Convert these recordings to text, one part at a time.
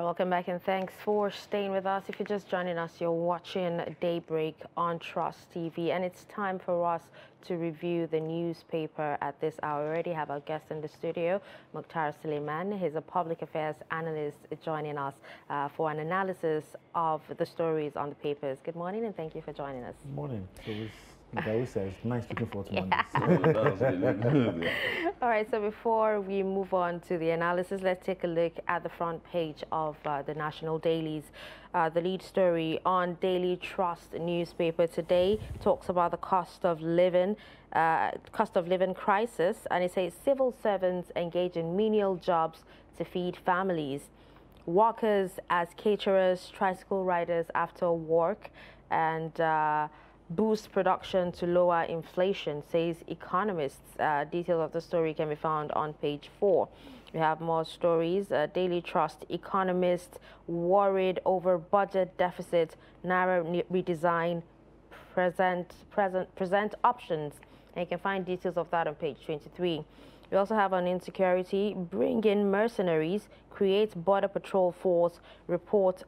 welcome back and thanks for staying with us. If you're just joining us, you're watching Daybreak on Trust TV, and it's time for us to review the newspaper at this hour. We already have our guest in the studio, Mukhtar Suleiman. He's a public affairs analyst joining us for an analysis of the stories on the papers. Good morning and thank you for joining us. Good morning. So like I always say, it's nice looking forward to Monday. All right, so before we move on to the analysis, let's take a look at the front page of the national dailies. The lead story on Daily Trust newspaper today talks about the cost of living crisis, and it says civil servants engage in menial jobs to feed families. Workers as caterers, tricycle riders after work, and boost production to lower inflation, says economists. Details of the story can be found on page 4. We have more stories. Daily Trust economists worried over budget deficit, Naira redesign, present options. And you can find details of that on page 23. We also have on insecurity, bring in mercenaries, create border patrol force, report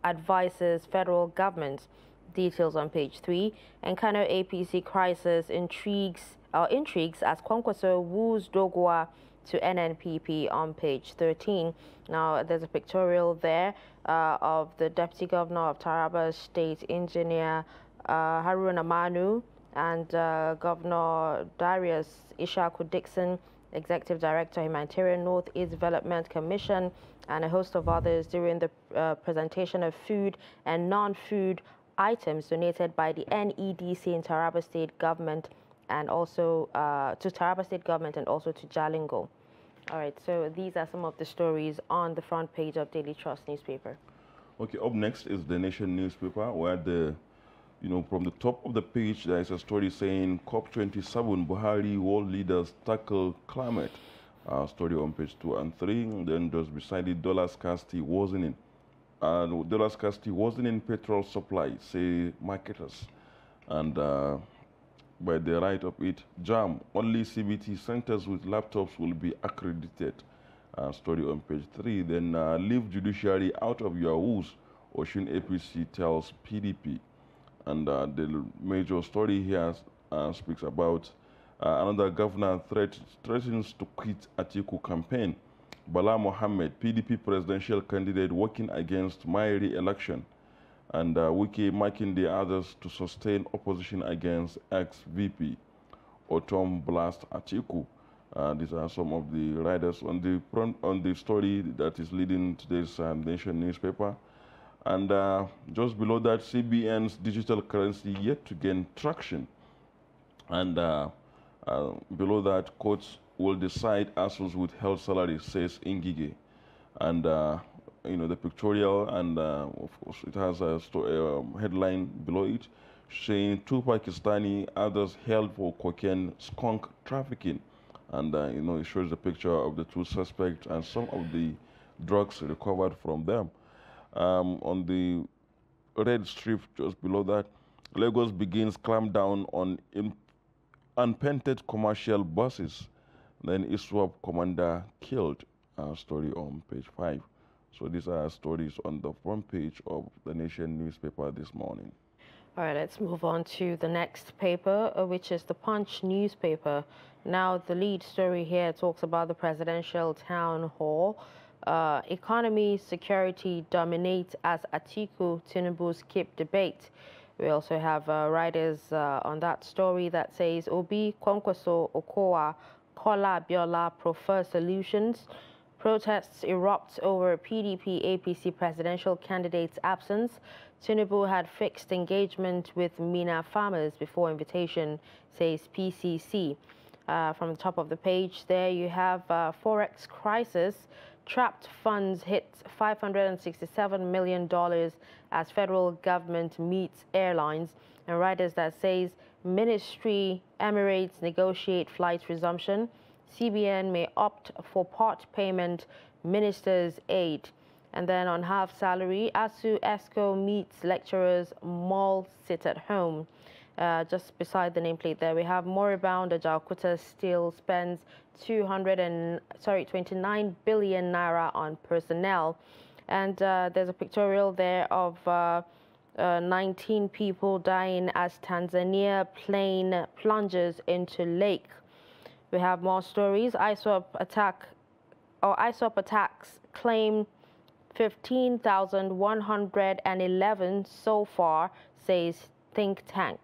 advises federal government. Details on page 3. And Kano APC crisis intrigues as Kwankwaso woos Dogwa to NNPP on page 13. Now there's a pictorial there of the Deputy Governor of Taraba State, Engineer Haruna Manu, and Governor Darius Ishaku Dixon, Executive Director, Humanitarian North East Development Commission, and a host of others during the presentation of food and non-food items donated by the NEDC in Taraba State Government, and also to Taraba State Government and also to Jalingo. All right, so these are some of the stories on the front page of Daily Trust newspaper. Okay, up next is the Nation newspaper, where from the top of the page there is a story saying COP27 Buhari world leaders tackle climate. Story on page 2 and 3. And then just beside it, dollar scarcity worsening. Dollar scarcity worsening petrol supply, say marketers. And by the right of it, JAM, only CBT centers with laptops will be accredited. Story on page 3. Then leave judiciary out of your woes, Ocean APC tells PDP. And the major story here speaks about another governor threatens to quit Atiku campaign. Bala Mohammed, PDP presidential candidate, working against my re-election, and Wiki marking the others to sustain opposition against ex-VP Otom Blast Atiku. These are some of the riders on the story that is leading today's Nation newspaper. And just below that, CBN's digital currency yet to gain traction. And below that, courts will decide ASU's withheld salary, says Ingige. And, the pictorial, and of course, it has a headline below it saying 2 Pakistani, others held for cocaine skunk trafficking. And, it shows the picture of the 2 suspects and some of the drugs recovered from them. On the red strip just below that, Lagos begins clampdown on unpainted commercial buses. Then ISWAP commander killed. Story on page 5. So these are stories on the front page of the Nation newspaper this morning. All right, let's move on to the next paper, which is the Punch newspaper. Now, the lead story here talks about the presidential town hall. Economy, security dominate as Atiku Tinubu's keep debate. We also have writers on that story that says Obi, Kwankwaso, Okowa, Kola Abiola prefer solutions. Protests erupt over PDP APC presidential candidate's absence. Tinubu had fixed engagement with Mina farmers before invitation, says PCC. From the top of the page there, you have Forex crisis. Trapped funds hit $567 million as federal government meets airlines. And writers that says Ministry, Emirates negotiate flight resumption. CBN may opt for part payment, minister's aid. And then on half salary, ASU ESCO meets lecturers, mall sit at home. Just beside the nameplate there, we have Moribund Ajaokuta still spends 29 billion naira on personnel. And there's a pictorial there of 19 people dying as Tanzania plane plunges into lake. We have more stories. ISWAP attacks claim 15,111 so far, says think tank.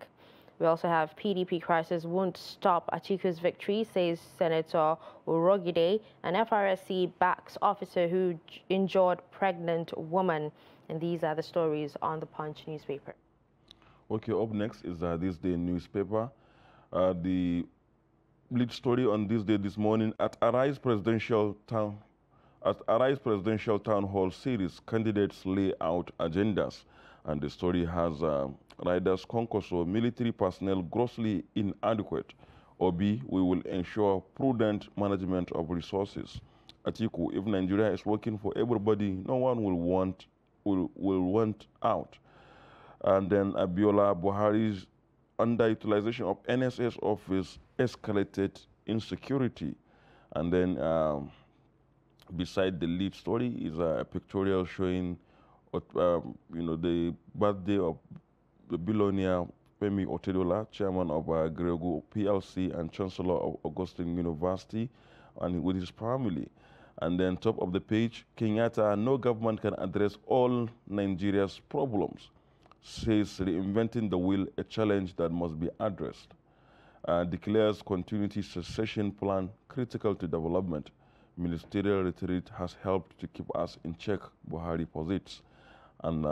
We also have PDP crisis won't stop Atiku's victory, says Senator Urogide, and FRSC backs officer who injured pregnant woman. And these are the stories on the Punch newspaper. Okay, up next is This Day newspaper. The lead story on This Day this morning: at Arise Presidential Town Hall series, candidates lay out agendas, and the story has Riders Concourse, military personnel grossly inadequate. Obi, we will ensure prudent management of resources. Atiku, if Nigeria is working for everybody, no one will want out. And then Abiola, Buhari's underutilization of NSS office escalated insecurity. And then beside the lead story is a pictorial showing, the birthday of the billionaire Femi Otedola, chairman of Grego PLC and chancellor of Augustine University, and with his family. And then top of the page, Kenyatta, no government can address all Nigeria's problems, says reinventing the wheel a challenge that must be addressed. Declares continuity succession plan critical to development. Ministerial retreat has helped to keep us in check, Buhari posits. And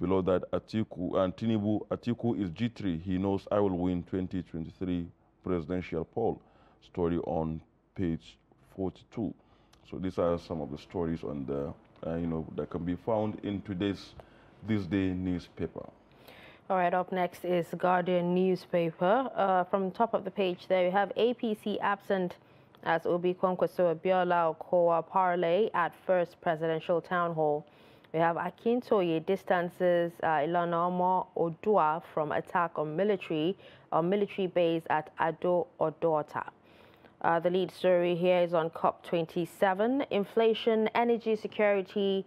below that, Atiku is G3. He knows I will win 2023 presidential poll. Story on page 42. So these are some of the stories on the, that can be found in today's This Day newspaper. All right, up next is Guardian newspaper. From the top of the page there, we have APC absent as Obi Kwankwaso Abiola Okowa parlay at first presidential town hall. We have Akintoye distances Ilana Odua from attack on military base at Ado Odota. The lead story here is on COP27. Inflation, energy security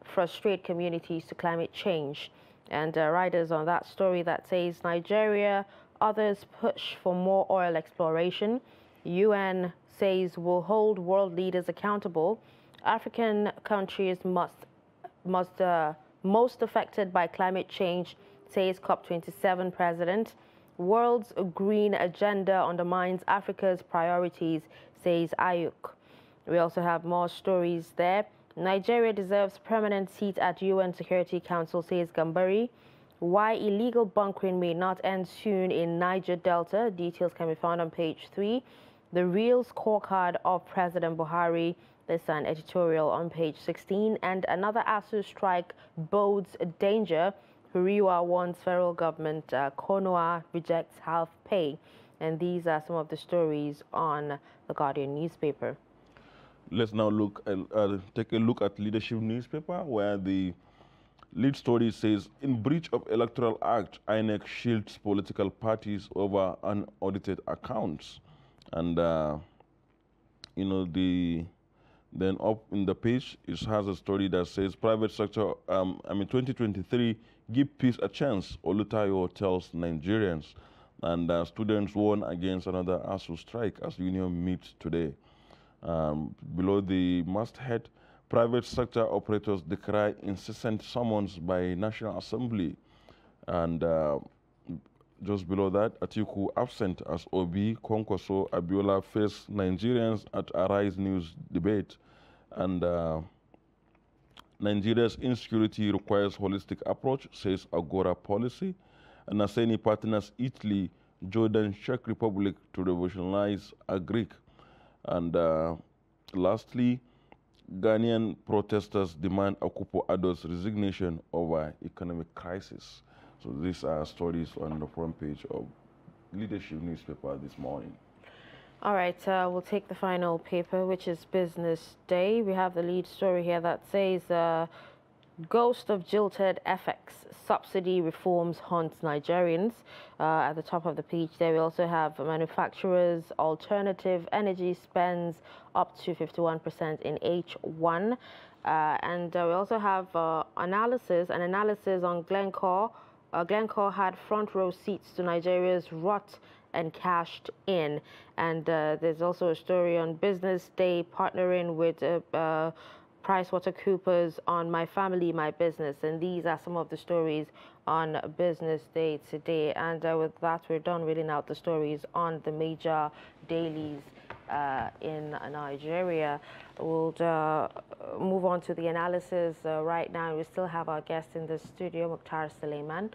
frustrate communities to climate change. And riders on that story that says Nigeria, others push for more oil exploration. UN says will hold world leaders accountable. African countries most affected by climate change, says COP27 president. World's green agenda undermines Africa's priorities, says Ayuk. We also have more stories there. Nigeria deserves permanent seat at UN Security Council, says Gambari. Why illegal bunkering may not end soon in Niger Delta. Details can be found on page 3. The real scorecard of President Buhari. There's an editorial on page 16. And another ASU strike bodes danger. Huriwa warns federal government. Konoa rejects half pay. And these are some of the stories on the Guardian newspaper. Let's now take a look at Leadership newspaper, where the lead story says, in breach of Electoral Act, INEC shields political parties over unaudited accounts. And, then up in the page, it has a story that says, private sector, 2023, give peace a chance, Olutayo tells Nigerians. And students warn against another ASU strike as union meets today. Below the masthead, private sector operators decry incessant summons by National Assembly. And just below that, Atiku absent as Obi, Kwankwaso, Abiola face Nigerians at Arise News debate. And Nigeria's insecurity requires holistic approach, says Agora policy. And Naseni partners Italy, Jordan, Czech Republic to revolutionize Agric. And lastly, Ghanaian protesters demand Akufo-Addo's resignation over economic crisis. So these are stories on the front page of Leadership newspaper this morning. All right, we'll take the final paper, which is Business Day. We have the lead story here that says, Ghost of Jilted FX, subsidy reforms haunts Nigerians. At the top of the page there, we also have manufacturers, alternative energy spends up to 51% in H1. And we also have an analysis on Glencore. Glencore had front row seats to Nigeria's rot and cashed in. And there's also a story on Business Day partnering with PricewaterhouseCoopers on My Family, My Business. And these are some of the stories on Business Day today. And with that, we're done reading out the stories on the major dailies in Nigeria. We'll move on to the analysis right now. We still have our guest in the studio, Mukhtar Suleiman.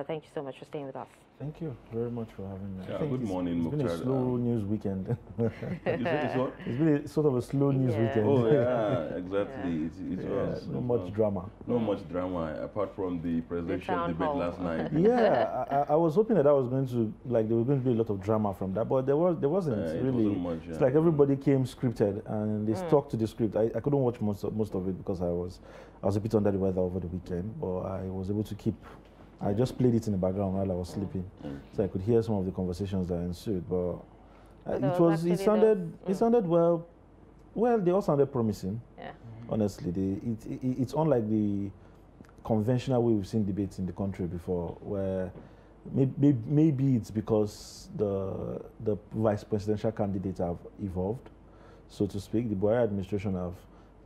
Thank you so much for staying with us. Thank you very much for having me. Yeah, good morning, It's been a slow news weekend. It's what? It's been a sort of a slow news weekend. Oh, yeah, exactly. It was. No much drama. No much drama, apart from the presidential debate last night. Yeah, I was hoping that was going to, like, there was going to be a lot of drama from that, but there wasn't really. Wasn't much, It's like everybody came scripted and they stuck to the script. I couldn't watch most of it because I was a bit under the weather over the weekend, but I was able to keep. I just played it in the background while I was sleeping, so I could hear some of the conversations that ensued. But it sounded well. Well, they all sounded promising. Yeah. Honestly, it's unlike the conventional way we've seen debates in the country before, where maybe it's because the vice presidential candidates have evolved, so to speak. The Buhari administration have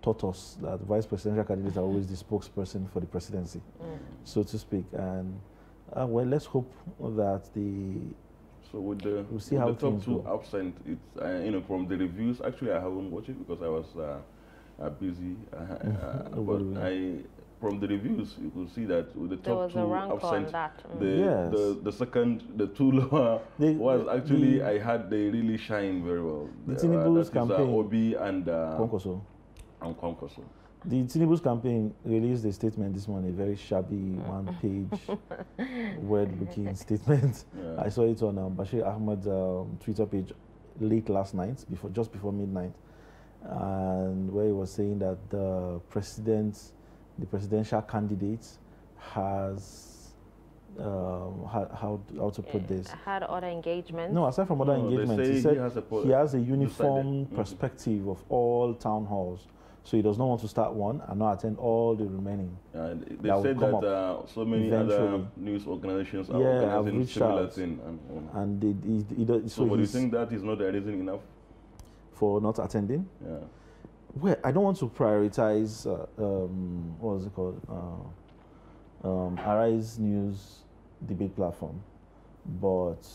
taught us that vice presidential candidates are always the spokesperson for the presidency, so to speak. And well, let's hope that So with the top two absent, it's from the reviews. Actually, I haven't watched it because I was busy. From the reviews, you could see that with the top two absent, the two lower was actually they really shine very well. The Tinubu's campaign, Obi and Kwankwaso. Kwankwaso. The Tinubu's campaign released a statement this morning, a very shabby one-page, weird-looking statement. Yeah. I saw it on Bashir Ahmed's Twitter page late last night, just before midnight, and where he was saying that the presidential candidate has how to put this? Had other engagements. No, aside from other engagements, he said he has a uniform perspective of all town halls. So he does not want to start one and not attend all the remaining. They said that so many other news organizations are organizing similar thing. So do you think that is not a reason enough for not attending? Yeah. Well, I don't want to prioritize what was it called? Arise News debate platform, but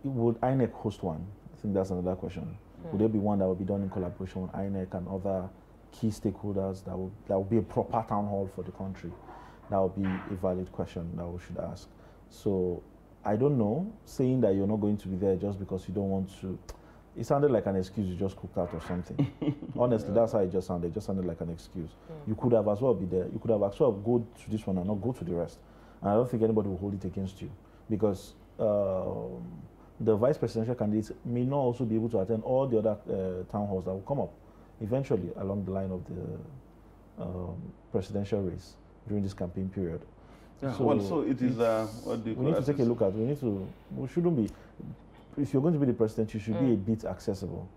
would INEC host one? I think that's another question. Would there be one that will be done in collaboration with INEC and other key stakeholders that will be a proper town hall for the country? That would be a valid question that we should ask. So I don't know, saying that you're not going to be there just because you don't want to, it sounded like an excuse you just cooked out or something. Honestly, that's how it just sounded. It just sounded like an excuse. You could have as well be there. You could have as well go to this one and not go to the rest. And I don't think anybody will hold it against you because the vice presidential candidates may not also be able to attend all the other town halls that will come up eventually along the line of the presidential race during this campaign period. Yeah, so it is what do you call we need to take a look at. We shouldn't be. If you're going to be the president, you should be a bit accessible.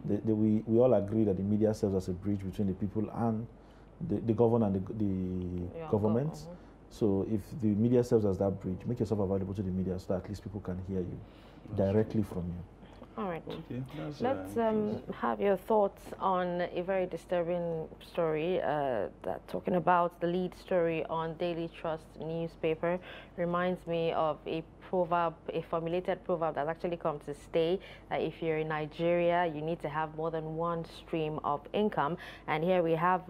We all agree that the media serves as a bridge between the people and the governor and the government. So if the media serves as that bridge, make yourself available to the media so that at least people can hear you directly from you. All right. Okay. Let's have your thoughts on a very disturbing story talking about the lead story on Daily Trust newspaper. Reminds me of a proverb, a formulated proverb that's actually come to stay. If you're in Nigeria, you need to have more than one stream of income. And here we have,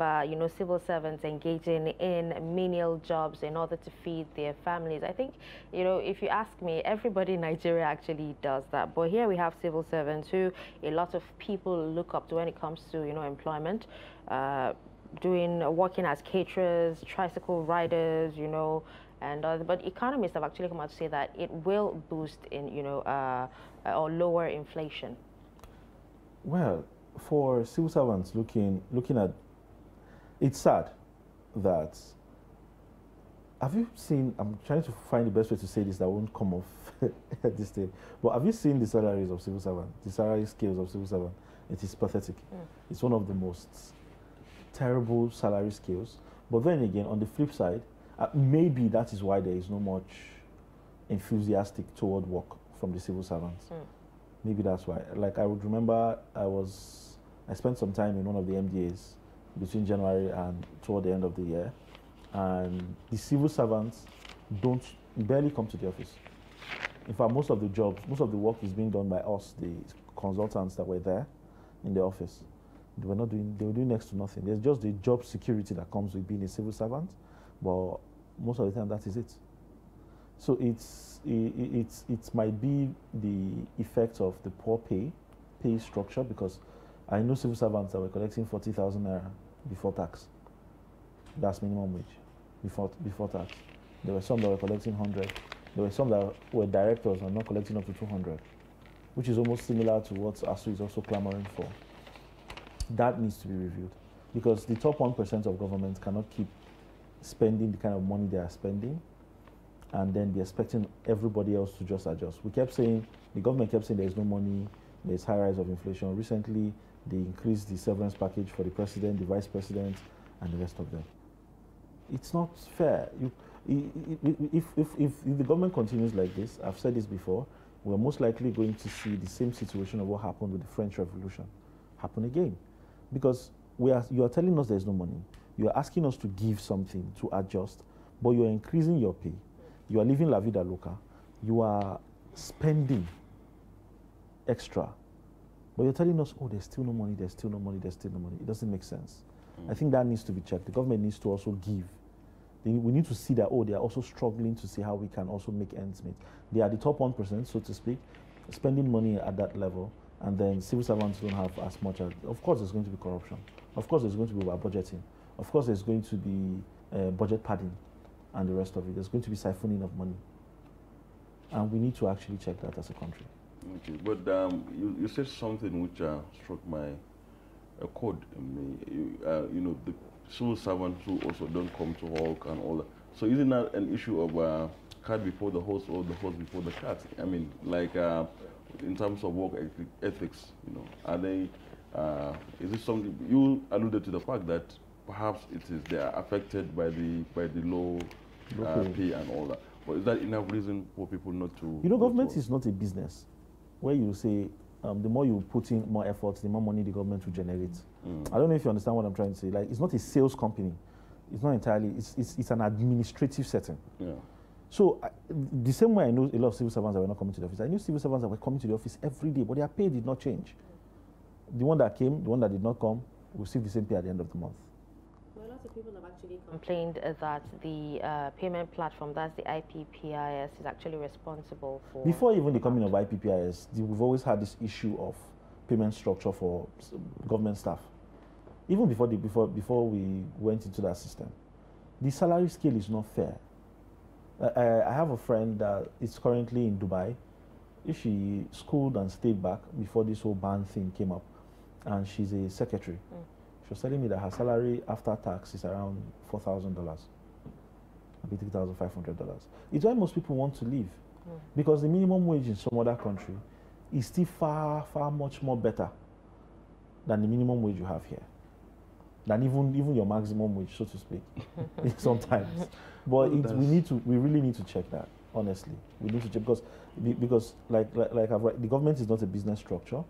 civil servants engaging in menial jobs in order to feed their families. I think, if you ask me, everybody in Nigeria actually does that. But here we have civil servants who a lot of people look up to when it comes to, employment, working as caterers, tricycle riders, but economists have actually come out to say that it will boost in, or lower inflation. Well, for civil servants looking at, it's sad that, have you seen, I'm trying to find the best way to say this that won't come off at this stage, but have you seen the salaries of civil servants, the salary scales of civil servants? It is pathetic. It's one of the most terrible salary scales. But then again, on the flip side, maybe that is why there is no much enthusiastic toward work from the civil servants. Maybe that's why. Like I would remember, I spent some time in one of the MDAs between January and toward the end of the year, and the civil servants barely come to the office. In fact, most of the work is being done by us, the consultants that were there in the office. They were doing next to nothing. There's just the job security that comes with being a civil servant, but most of the time that is it. So it might be the effect of the poor pay structure, because I know civil servants that were collecting 40,000 naira before tax. That's minimum wage before tax. There were some that were collecting 100. There were some that were directors and not collecting up to 200, which is almost similar to what ASU is also clamoring for. That needs to be reviewed, because the top 1% of government cannot keep spending the kind of money they are spending and then be expecting everybody else to just adjust. The government kept saying there's no money, there's high rise of inflation. Recently, they increased the severance package for the president, the vice president, and the rest of them. It's not fair. If the government continues like this, I've said this before, we're most likely going to see the same situation of what happened with the French Revolution happen again. Because you are telling us there's no money. You are asking us to give something to adjust, but you are increasing your pay. You are living la vida loca. You are spending extra. But you're telling us, oh, there's still no money, there's still no money, there's still no money. It doesn't make sense. I think that needs to be checked. The government needs to also give. We need to see that, oh, they are also struggling to see how we can also make ends meet. They are the top 1%, so to speak, spending money at that level, and then civil servants don't have as much. Of course, there's going to be corruption. Of course, there's going to be over budgeting. Of course, there's going to be budget padding and the rest of it. There's going to be siphoning of money. And we need to actually check that as a country. Okay, but you said something which struck my chord in me. You know, the civil servants who also don't come to work and all that. So isn't that an issue of cat before the horse or the horse before the cat? I mean, like in terms of work ethics, you know, are they? Is it something you alluded to the fact that perhaps they are affected by the low pay and all that? But is that enough reason for people not to? You know, government is not a business where you say the more you put in more efforts, the more money the government will generate. I don't know if you understand what I'm trying to say. Like, it's not a sales company. It's not entirely. It's an administrative setting. Yeah. So the same way I know a lot of civil servants that were not coming to the office. I knew civil servants that were coming to the office every day, but their pay did not change. The one that came, the one that did not come, will receive the same pay at the end of the month. Well, lots of people have actually complained that the payment platform, that's the IPPIS, is actually responsible for... Before even the coming of IPPIS, we've always had this issue of payment structure for government staff. Even before we went into that system, the salary scale is not fair. I have a friend that is currently in Dubai. She schooled and stayed back before this whole ban thing came up, and she's a secretary. She was telling me that her salary after tax is around $4,000, maybe $3,500. It's why most people want to leave, because the minimum wage in some other country is still far much more better than the minimum wage you have here, than even your maximum wage, so to speak, sometimes. But we really need to check that. Honestly, we need to check, because like the government is not a business structure;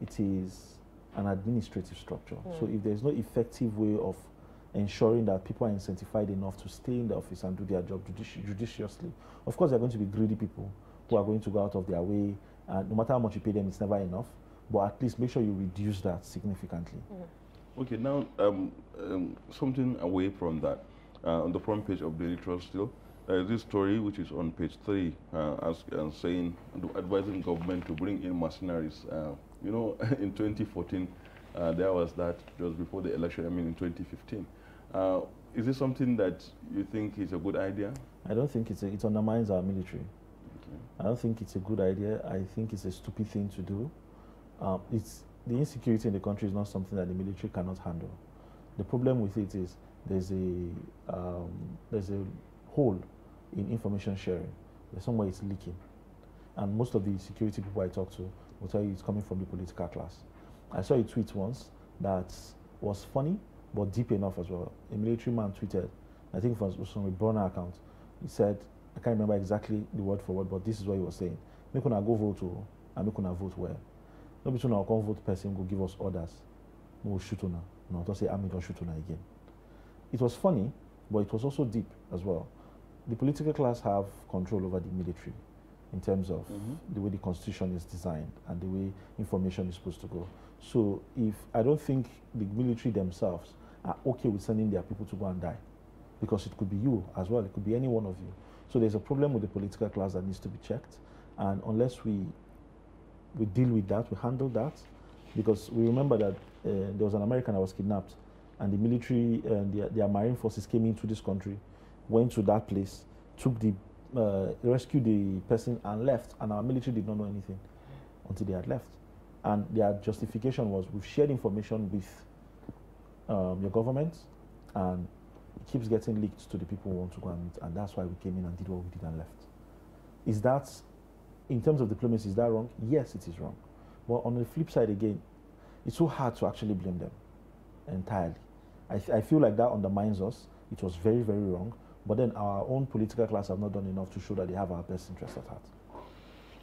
it is an administrative structure. So if there's no effective way of ensuring that people are incentivized enough to stay in the office and do their job judiciously, of course there are going to be greedy people who are going to go out of their way, and no matter how much you pay them, it's never enough. But at least make sure you reduce that significantly. Okay, now something away from that. On the front page of Daily Trust still, there is this story which is on page 3, saying, advising government to bring in mercenaries. You know, in 2014, there was that, just before the election, in 2015. Is this something that you think is a good idea? I don't think it undermines our military. Okay. I don't think it's a good idea. I think it's a stupid thing to do. The insecurity in the country is not something that the military cannot handle. The problem with it is there's a hole in information sharing. There's somewhere it's leaking. And most of the security people I talk to will tell you it's coming from the political class. I saw a tweet once that was funny, but deep enough as well. A military man tweeted, I think it was from a burner account. He said, I can't remember exactly the word for word, but this is what he was saying. Make una go vote, and make una vote well. No between our come vote person go give us orders. We will shoot una. No, don't say army don't shoot una again. It was funny, but it was also deep as well. The political class have control over the military in terms of the way the constitution is designed and the way information is supposed to go. So if I don't think the military themselves are okay with sending their people to go and die, because it could be you as well, it could be any one of you. So there's a problem with the political class that needs to be checked, and unless we deal with that, we handle that, because we remember that there was an American that was kidnapped, and the military and their marine forces came into this country, went to that place, took the rescued the person and left, and our military did not know anything until they had left. And their justification was, we've shared information with your government, and it keeps getting leaked to the people who want to go and meet, and that's why we came in and did what we did and left. Is that, in terms of diplomacy, is that wrong? Yes, it is wrong. But on the flip side again, it's so hard to actually blame them entirely. I feel like that undermines us. It was very, very wrong. But then our own political class have not done enough to show that they have our best interest at heart.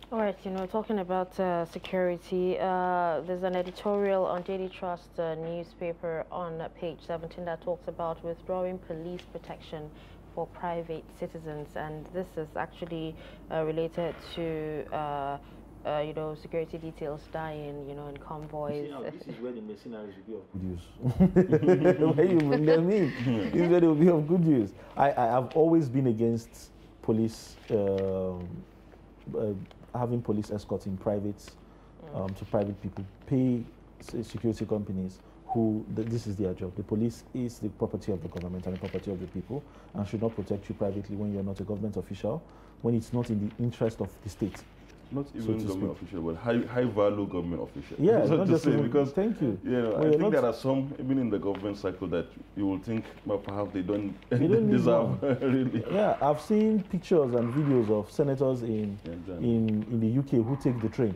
All right, talking about security, there's an editorial on Daily Trust newspaper on page 17 that talks about withdrawing police protection for private citizens, and this is actually related to security details dying, in convoys. Now, this is where the mercenaries will be of good use. Where you bring them in, this is where they will be of good use. I have always been against police having police escorting privates to private people. Pay security companies who this is their job. The police is the property of the government and the property of the people, and should not protect you privately when you're not a government official, when it's not in the interest of the state. Not even so government official, but high value government official. Yeah, not not to just say, because thank you. I think there are some, even in the government cycle, that you will think, well, perhaps they don't deserve really. Yeah, I've seen pictures and videos of senators in the UK who take the train.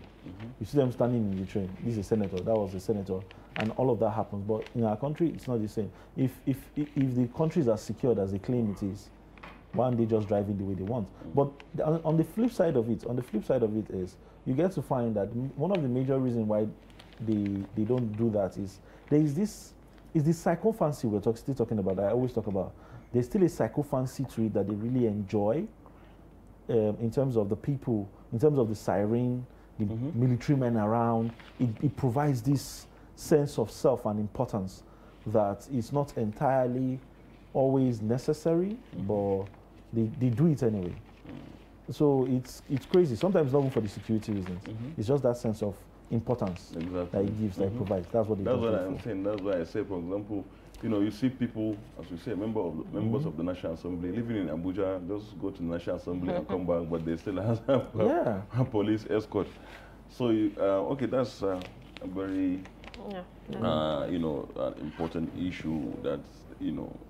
You see them standing in the train. This is a senator. That was a senator, and all of that happens. But in our country, it's not the same. If the countries are secured as they claim it is, why aren't they just driving the way they want? But on the flip side of it, is you get to find that one of the major reasons why they don't do that is there is this psychophancy we're still talking about. I always talk about. There's still a psychophancy to it that they really enjoy, in terms of the people, in terms of the siren, the military men around. It provides this sense of self and importance that is not entirely always necessary, but they do it anyway. So it's crazy. Sometimes not even for the security reasons. It's just that sense of importance that it gives, that it provides. That's what I'm saying. That's why I say, for example, you see people, as we say, members of the National Assembly living in Abuja, just go to the National Assembly and come back, but they still have a police escort. So, okay, that's a very, an important issue that,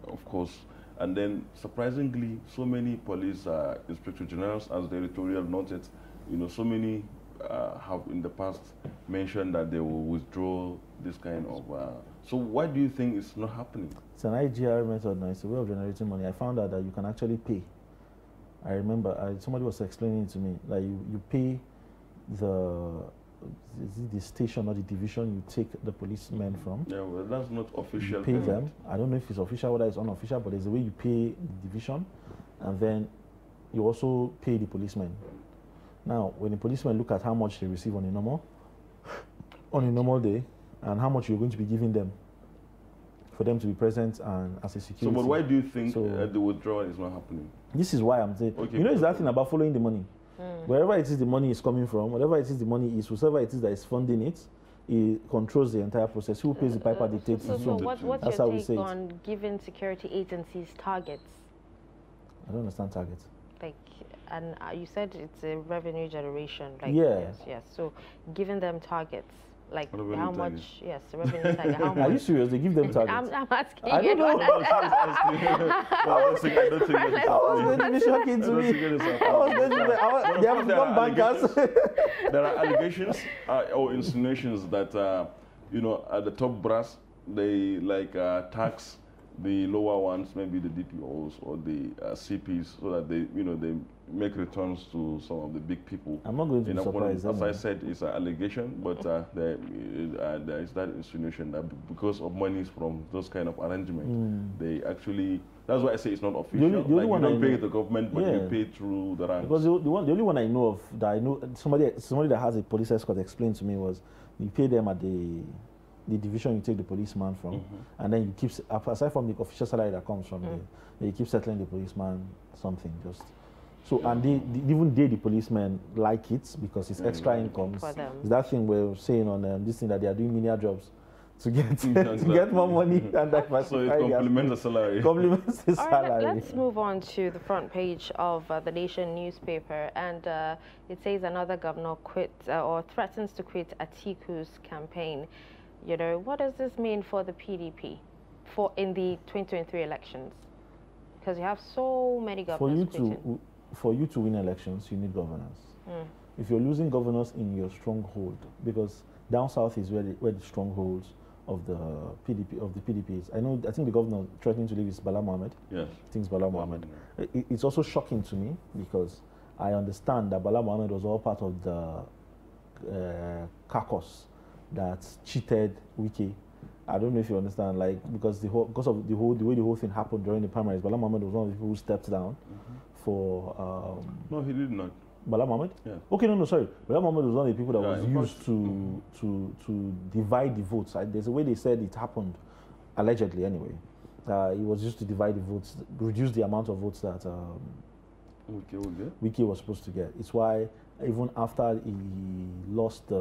of course. And then, surprisingly, so many police inspector generals, as the editorial noted, so many have in the past mentioned that they will withdraw this kind of. So why do you think it's not happening? It's an IGR method now. It's a way of generating money. I found out that you can actually pay. I remember somebody was explaining it to me. Like you pay the station or the division you take the policemen from. Yeah, well, that's not official. You pay them. I don't know if it's official, whether it's unofficial, but there's a way you pay the division, and then you also pay the policemen. Now, when the policemen look at how much they receive on a normal day, and how much you're going to be giving them for them to be present and as a security. So, but why do you think the withdrawal is not happening? This is why I'm saying, it's that thing about following the money. Wherever it is the money is coming from, whatever it is the money is, whoever it is that is funding it, it controls the entire process. Who pays the piper dictates the So what's your take on giving security agencies targets? I don't understand targets. Like, and you said it's a revenue generation. Like, yeah. Yes. So giving them targets. Like how much? Target. Yes, revenue target. How much? Are you serious? They give them targets. I'm asking. I don't know. I don't think That was shocking to me. They have become bankers. There are allegations or insinuations that at the top brass they like tax the lower ones, maybe the DPOs or the CPs, so that they make returns to some of the big people. I'm not going to be surprised. As I said, it's an allegation, but there is that insinuation that because of monies from those kind of arrangements, they actually. That's why I say it's not official. The only one you don't I pay know, the government, but you pay through the ranks. Because the only one I know of that I know somebody that has a police escort explained to me was you pay them at the division you take the policeman from, and then you keep, aside from the official salary that comes from you keep settling the policeman something just. So, and even the policemen like it because it's extra income. It's that thing we're saying on this thing that they are doing menial jobs to get to get more money and that. So it complements the salary. Complements the salary. All right, let's move on to the front page of the Nation newspaper, and it says another governor quits or threatens to quit Atiku's campaign. You know, what does this mean for the PDP in the 2023 elections? Because you have so many governors quitting. For you to win elections, you need governors. If you're losing governors in your stronghold, because down south is where the strongholds of the PDP is. I think the governor threatening to leave is Bala Mohammed. Yes. I think it's Bala Mohammed. It's also shocking to me because I understand that Bala Mohammed was all part of the caucus that cheated Wiki. I don't know if you understand, like because of the way the whole thing happened during the primaries. Bala Mohammed was one of the people who stepped down for. No, he did not. Bala Mohammed? Yeah. Okay, no, sorry. Bala Mohammed was one of the people that was used to divide the votes. There's a way they said it happened, allegedly anyway. He was used to divide the votes, reduce the amount of votes that Wiki was supposed to get. It's why even after he lost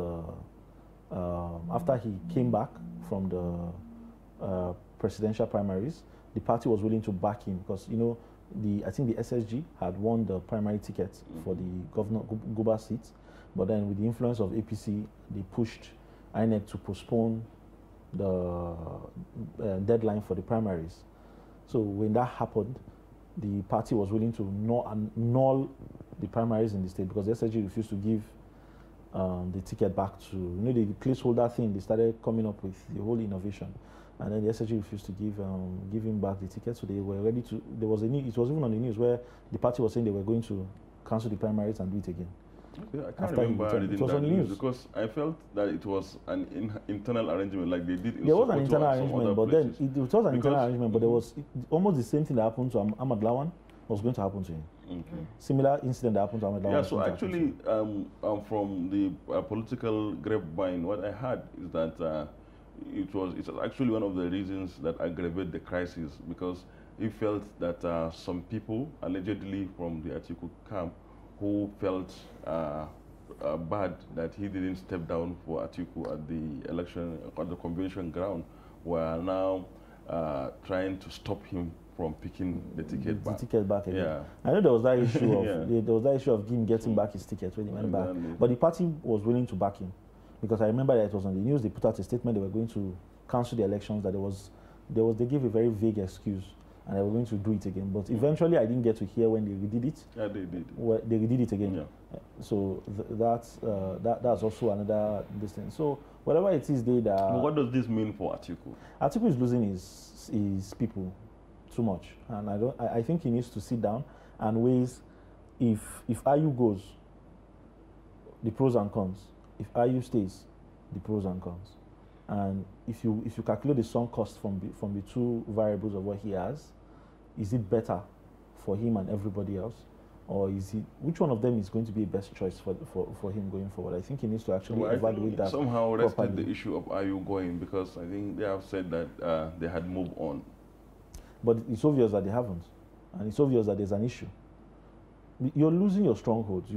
after he came back from the presidential primaries, the party was willing to back him because, you know, I think the SSG had won the primary ticket for the Governor Guba seat, but then with the influence of APC, they pushed INEC to postpone the deadline for the primaries. So when that happened, the party was willing to null the primaries in the state because the SSG refused to give the ticket back to, you know, the placeholder thing. They started coming up with the whole innovation. And then the SSG refused to give him back the ticket, so they were ready to. There was it was even on the news where the party was saying they were going to cancel the primaries and do it again. Okay, I can't remember it was on the news because I felt that it was an internal arrangement, like they did. There was an internal arrangement, but then it was an internal arrangement, but there was almost the same thing that happened to Ahmad Lawan was going to happen to him. Similar incident that happened to Ahmad Lawan. Yeah, so actually, from the political grapevine, what I heard is that. It's actually one of the reasons that aggravated the crisis because he felt that some people, allegedly from the Atiku camp, who felt bad that he didn't step down for Atiku at the election, at the convention ground, were now trying to stop him from picking the ticket back. The ticket back again. Yeah. I know there was that issue of there was that issue of him getting back his ticket when he went back, but the party was willing to back him. Because I remember that it was on the news, they put out a statement they were going to cancel the elections, that they gave a very vague excuse and they were going to do it again. But eventually I didn't get to hear when they redid it. Yeah, they did. Well, they redid it again. Yeah. So that's also another distance. So whatever it is what does this mean for Atiku? Atiku is losing his people too much. And I think he needs to sit down and weigh if IU goes, the pros and cons. If IU stays, the pros and cons, and if you calculate the sunk cost from the two variables of what he has, is it better for him and everybody else, or which one of them is going to be the best choice for him going forward? I think he needs to actually evaluate that. Somehow rested the issue of IU going because I think they have said that they had moved on, but it's obvious that they haven't, and it's obvious that there's an issue. You're losing your strongholds.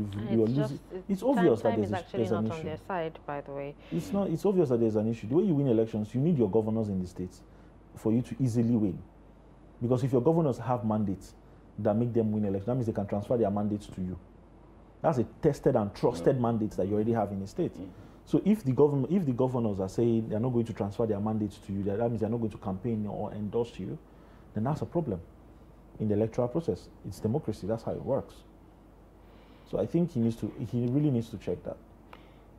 It's obvious that there's an issue. Time is actually not on their side, by the way. It's not. It's obvious that there's an issue. The way you win elections, you need your governors in the states for you to easily win. Because if your governors have mandates that make them win elections, that means they can transfer their mandates to you. That's a tested and trusted mandate that you already have in the state. So if the governors are saying they're not going to transfer their mandates to you, that means they're not going to campaign or endorse you, then that's a problem in the electoral process. It's democracy. That's how it works. So I think he really needs to check that.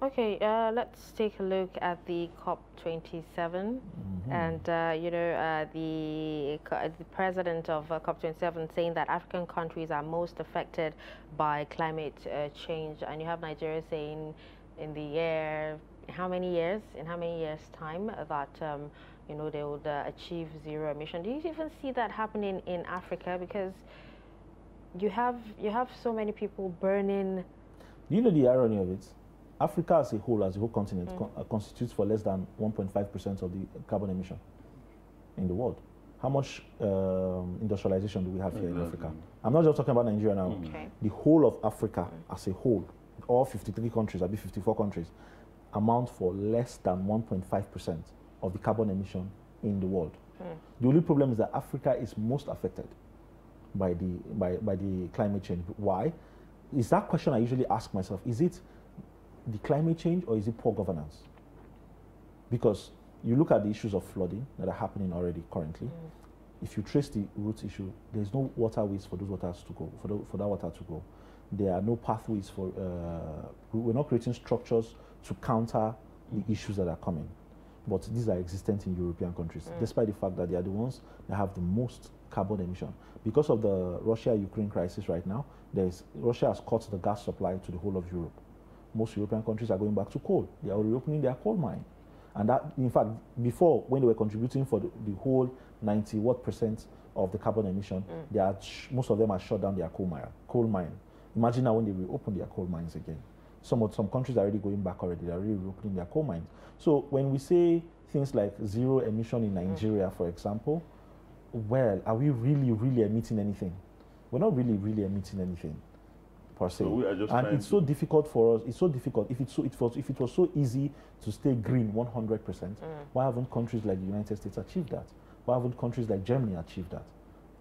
Okay, let's take a look at the COP27, and the president of COP27 saying that African countries are most affected by climate change, and you have Nigeria saying in the year, in how many years time that they would achieve zero emission. Do you even see that happening in Africa? Because you have so many people burning. Do you know the irony of it? Africa as a whole continent, constitutes for less than 1.5% of the carbon emission in the world. How much industrialization do we have here in Africa? I'm not just talking about Nigeria now. Okay. The whole of Africa as a whole, all 53 countries, I'll be 54 countries, amount for less than 1.5% of the carbon emission in the world. The only problem is that Africa is most affected by the climate change. Why? Is that question I usually ask myself. Is it the climate change or is it poor governance? Because you look at the issues of flooding that are happening already currently. If you trace the root issue, there's no waterways for those waters to go, for that water to go. There are no pathways for, we're not creating structures to counter the issues that are coming. But these are existent in European countries, despite the fact that they are the ones that have the most carbon emission. Because of the Russia-Ukraine crisis right now, Russia has cut the gas supply to the whole of Europe. Most European countries are going back to coal. They are reopening their coal mine. And that, in fact, before, when they were contributing for the whole 90% of the carbon emission, most of them are shut down their coal mine. Imagine now when they reopen their coal mines again. Some countries are already going back already. They are already reopening their coal mines. So when we say things like zero emission in Nigeria, for example, well, are we really emitting anything? We're not really emitting anything, per se. So we are just and it's so difficult for us. It's so difficult. If it was so easy to stay green 100%, why haven't countries like the United States achieved that? Why haven't countries like Germany achieved that?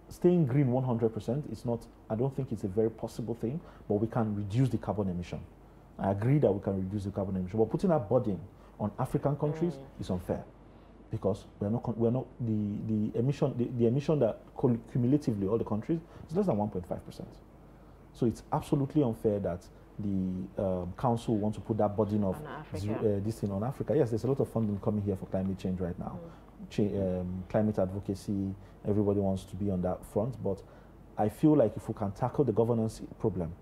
Staying green 100% is not. I don't think it's a very possible thing, but we can reduce the carbon emission. I agree that we can reduce the carbon emission, but putting that burden on African countries is unfair, because the emission that cumulatively all the countries is less than 1.5%. So it's absolutely unfair that the council wants to put that burden of this thing on Africa. Yes, there's a lot of funding coming here for climate change right now, climate advocacy. Everybody wants to be on that front, but I feel like if we can tackle the governance problem,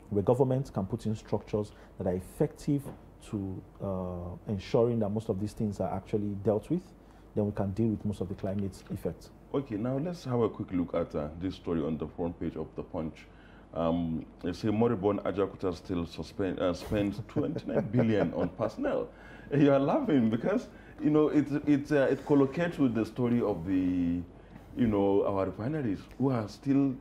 where governments can put in structures that are effective to ensuring that most of these things are actually dealt with, then we can deal with most of the climate effects. Okay, now let's have a quick look at this story on the front page of The Punch. They say moribund Ajakuta still spends 29 billion on personnel. You are laughing because, you know, it collocates with the story of the, you know, our refineries who are still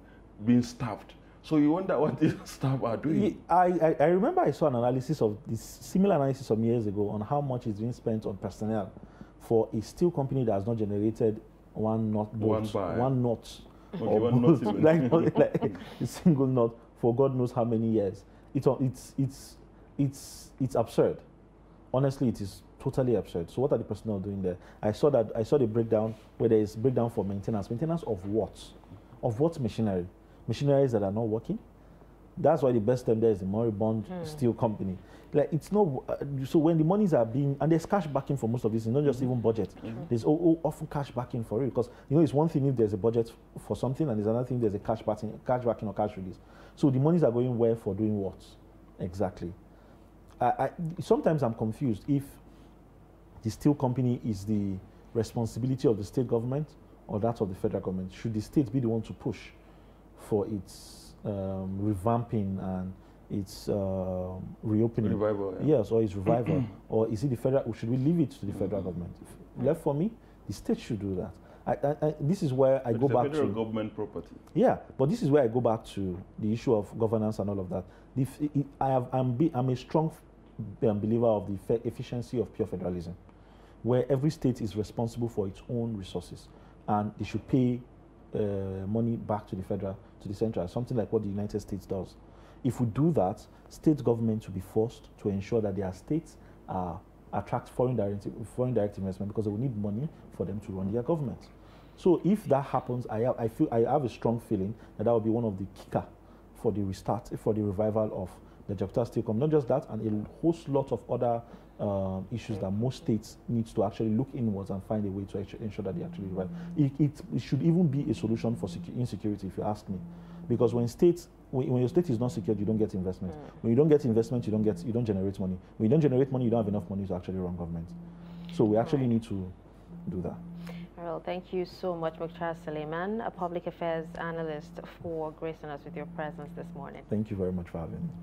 being staffed. So you wonder what these staff are doing. I remember I saw an analysis of this, similar analysis some years ago, on how much is being spent on personnel for a steel company that has not generated one knot, like a single knot for God knows how many years. It's absurd. Honestly, it is totally absurd. So what are the personnel doing there? I saw the breakdown where there is breakdown for maintenance. Maintenance of what? Of what machinery? Machineries that are not working. That's why the best term there is the moribund steel company. Like, it's not, so when the monies are being, and there's cash backing for most of this, it's not just even budget. There's often cash backing for it, because, you know, it's one thing if there's a budget for something, and there's another thing there's a cash backing or cash release. So the monies are going where for doing what? Exactly. Sometimes I'm confused if the steel company is the responsibility of the state government or that of the federal government. Should the state be the one to push for its revamping and its reopening? Revival, yeah. Yes, or its revival. Or is it the federal, or should we leave it to the federal government? Left for me, the state should do that. This is where I go back to... It's federal government property. Yeah, but this is where I go back to the issue of governance and all of that. I'm a strong believer of the efficiency of pure federalism, where every state is responsible for its own resources, and they should pay money back to the central, something like what the United States does. If we do that, state governments will be forced to ensure that their states attract foreign direct investment, because they will need money for them to run their government. So if that happens, I have a strong feeling that will be one of the kicker for the revival of the Jakarta still come. Not just that, and a whole lot of other issues that most states need to actually look inwards and find a way to ensure that they actually right. It should even be a solution for insecurity, if you ask me, because when your state is not secured, you don't get investment. When you don't get investment, you don't generate money. When you don't generate money, you don't have enough money to actually run government. So we actually need to do that. Well, thank you so much, Mukhtar Suleiman, a public affairs analyst, for gracing us with your presence this morning. Thank you very much for having me.